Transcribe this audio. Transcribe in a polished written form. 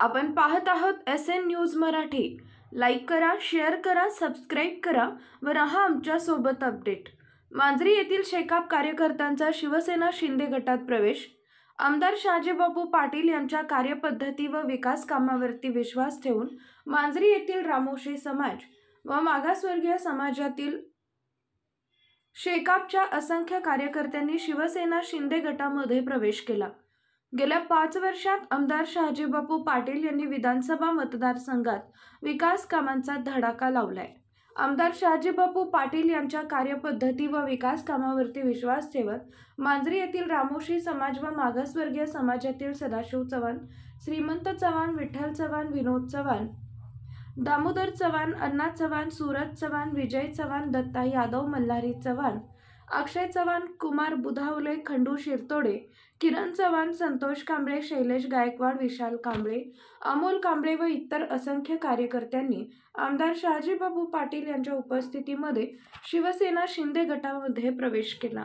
आपण पाहत आहोत SN न्यूज मराठी। लाईक करा, शेअर करा, सबस्क्राईब करा व रहा आमच्या सोबत अपडेट। मांजरी येथील शेकाप कार्यकर्त्यांचा शिवसेना शिंदे गटात प्रवेश। आमदार शहाजीबापू पाटील यांच्या कार्यपद्धती व विकास कामावरती विश्वास ठेवून मांजरी येथील रामोशी समाज व मागासवर्गीय समाजातील शेकापच्या असंख्य कार्यकर्त्यांनी शिवसेना शिंदे गटामध्ये प्रवेश केला। गेल्या 5 वर्षात आमदार शहाजीबापू पाटील यांनी विधानसभा मतदारसंघात विकास कामांचा धडाका लावलाय। आमदार शहाजीबापू पाटील यांच्या कार्यपद्धती व विकास कामावरती विश्वास ठेवत मांजरी येथील रामोशी समाज व मागासवर्गीय समाजातील सदाशिव चव्हाण, श्रीमंत चव्हाण, विठ्ठल चव्हाण, विनोद चव्हाण, दामोदर चव्हाण, अण्णा चव्हाण, सूरज चव्हाण, विजय चव्हाण, दत्ता यादव, मल्हारी चव्हाण, अक्षय चव्हाण, कुमार बुधावले, खंडू शिरतोडे, किरण चव्हाण, संतोष कांबळे, शैलेश गायकवाड, विशाल कांबळे, अमोल कांबळे व इतर असंख्य कार्यकर्त्यांनी आमदार शहाजीबापू पाटील यांच्या उपस्थितीमध्ये शिवसेना शिंदे गटामध्ये प्रवेश केला।